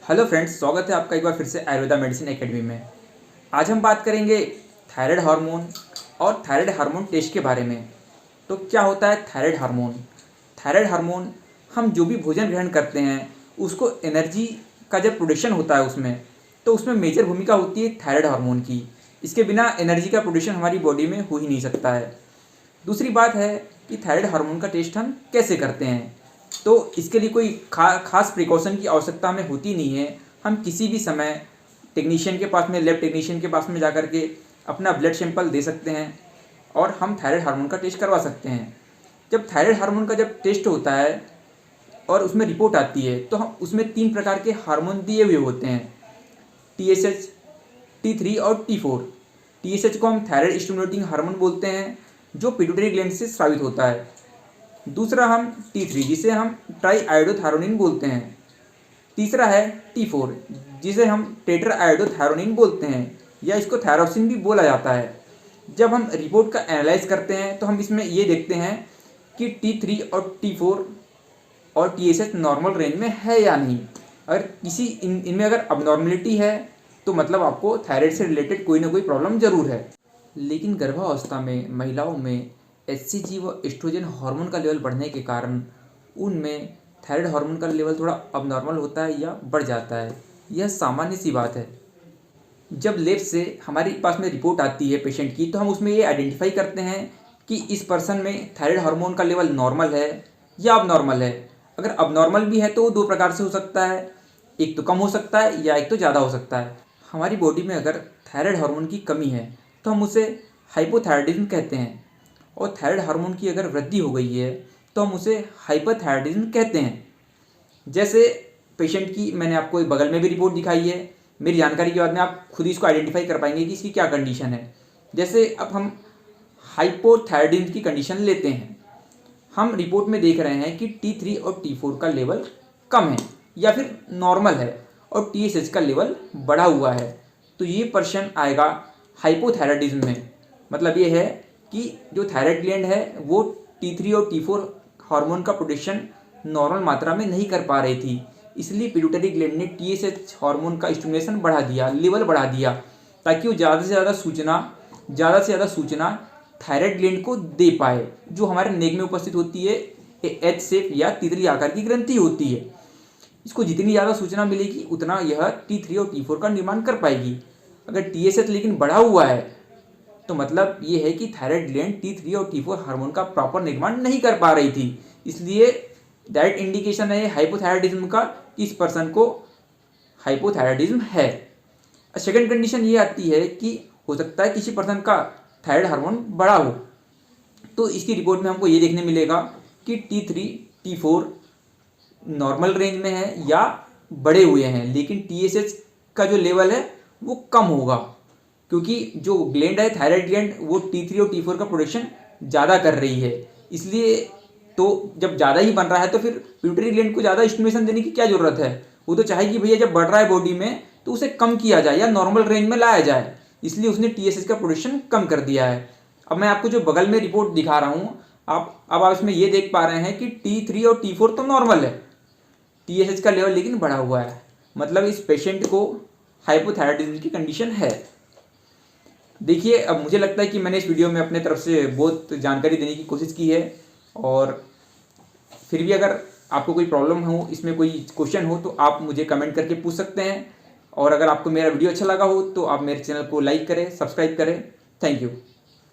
Hello friends, स्वागत है आपका एक बार फिर से आयुर्वेदा मेडिसिन एकेडमी में। आज हम बात करेंगे थायराइड हार्मोन और थायराइड हार्मोन टेस्ट के बारे में। तो क्या होता है थायराइड हार्मोन? थायराइड हार्मोन हम जो भी भोजन ग्रहण करते हैं उसको एनर्जी का जब प्रोडक्शन होता है उसमें मेजर भूमिका होती है थायराइड हार्मोन की। इसके बिना एनर्जी का प्रोडक्शन हमारी बॉडी में हो ही नहीं सकता है। दूसरी बात है कि थायराइड हार्मोन का टेस्ट हम कैसे करते हैं। तो इसके लिए कोई खास प्रिकॉशन की आवश्यकता हमें होती नहीं है। हम किसी भी समय टेक्नीशियन के पास में, लैब टेक्नीशियन के पास में जा कर के अपना ब्लड सैंपल दे सकते हैं और हम थायराइड हार्मोन का टेस्ट करवा सकते हैं। जब थायराइड हार्मोन का जब टेस्ट होता है और उसमें रिपोर्ट आती है तो हम उसमें 3 प्रकार के हार्मोन दिए हुए होते हैं, TSH, T3 और T4। TSH को हम थायराइड स्टिमुलेटिंग हार्मोन बोलते हैं जो पिट्यूटरी ग्लैंड से स्रावित होता है। दूसरा हम T3 जिसे हम ट्राई आयोडोथायरोनिन बोलते हैं। तीसरा है T4 जिसे हम टेट्रा आयोडोथायरोनिन बोलते हैं या इसको थायरोक्सिन भी बोला जाता है। जब हम रिपोर्ट का एनालाइज करते हैं तो हम इसमें ये देखते हैं कि T3 और T4 और TSH नॉर्मल रेंज में है या नहीं। अगर किसी इनमें अगर अबनॉर्मलिटी है तो मतलब आपको थायराइड से रिलेटेड कोई ना कोई प्रॉब्लम जरूर है। लेकिन गर्भावस्था में महिलाओं में HCG व एस्ट्रोजन हार्मोन का लेवल बढ़ने के कारण उनमें थायराइड हार्मोन का लेवल थोड़ा अबनॉर्मल होता है या बढ़ जाता है। यह सामान्य सी बात है। जब लैब से हमारे पास में रिपोर्ट आती है पेशेंट की तो हम उसमें ये आइडेंटिफाई करते हैं कि इस पर्सन में थायराइड हार्मोन का लेवल नॉर्मल है या अबनॉर्मल है। अगर अबनॉर्मल भी है तो 2 प्रकार से हो सकता है, एक तो कम हो सकता है या एक तो ज़्यादा हो सकता है। हमारी बॉडी में अगर थायराइड हार्मोन की कमी है तो हम उसे हाइपोथायराइडिज्म कहते हैं, और थायराइड हार्मोन की अगर वृद्धि हो गई है तो हम उसे हाइपरथायराइडिज्म कहते हैं। जैसे पेशेंट की मैंने आपको एक बगल में भी रिपोर्ट दिखाई है, मेरी जानकारी के बाद में आप खुद ही इसको आइडेंटिफाई कर पाएंगे कि इसकी क्या कंडीशन है। जैसे अब हम हाइपोथायराइडिज्म की कंडीशन लेते हैं, हम रिपोर्ट में देख रहे हैं कि T3 और T4 का लेवल कम है या फिर नॉर्मल है और TSH का लेवल बढ़ा हुआ है, तो ये पर्सन आएगा हाइपोथायराइडिज्म में। मतलब ये है कि जो थायराइड ग्लैंड है वो T3 और T4 हार्मोन का प्रोडक्शन नॉर्मल मात्रा में नहीं कर पा रही थी, इसलिए पिट्यूटरी ग्लैंड ने TSH हार्मोन का स्टिमुलेशन बढ़ा दिया, लेवल बढ़ा दिया, ताकि वो ज़्यादा से ज़्यादा सूचना थायराइड ग्लैंड को दे पाए, जो हमारे नेक में उपस्थित होती है। एच शेप या तितली आकार की ग्रंथि होती है। इसको जितनी ज़्यादा सूचना मिलेगी उतना यह T3 और T4 का निर्माण कर पाएगी। अगर TSH लेकिन बढ़ा हुआ है तो मतलब ये है कि थायराइड ग्लैंड T3 और T4 हार्मोन का प्रॉपर निर्माण नहीं कर पा रही थी, इसलिए डायरेक्ट इंडिकेशन है हाइपोथायराइडिज्म का कि इस पर्सन को हाइपोथायराइडिज्म है। सेकेंड कंडीशन ये आती है कि हो सकता है किसी पर्सन का थायराइड हार्मोन बढ़ा हो, तो इसकी रिपोर्ट में हमको ये देखने मिलेगा कि T3 T4 नॉर्मल रेंज में है या बढ़े हुए हैं, लेकिन TSH का जो लेवल है वो कम होगा, क्योंकि जो ग्लैंड है थायराइड ग्लैंड वो T3 और T4 का प्रोडक्शन ज़्यादा कर रही है। इसलिए तो जब ज़्यादा ही बन रहा है तो फिर पिट्यूटरी ग्लैंड को ज़्यादा स्टिमुलेशन देने की क्या ज़रूरत है। वो तो चाहेगी भैया जब बढ़ रहा है बॉडी में तो उसे कम किया जाए या नॉर्मल रेंज में लाया जाए, इसलिए उसने TSH का प्रोडक्शन कम कर दिया है। अब मैं आपको जो बगल में रिपोर्ट दिखा रहा हूँ, आप इसमें ये देख पा रहे हैं कि T3 और T4 तो नॉर्मल है, TSH का लेवल लेकिन बढ़ा हुआ है, मतलब इस पेशेंट को हाइपोथायराइडिज्म की कंडीशन है। देखिए, अब मुझे लगता है कि मैंने इस वीडियो में अपने तरफ से बहुत जानकारी देने की कोशिश की है, और फिर भी अगर आपको कोई प्रॉब्लम हो, इसमें कोई क्वेश्चन हो तो आप मुझे कमेंट करके पूछ सकते हैं। और अगर आपको मेरा वीडियो अच्छा लगा हो तो आप मेरे चैनल को लाइक करें, सब्सक्राइब करें। Thank you.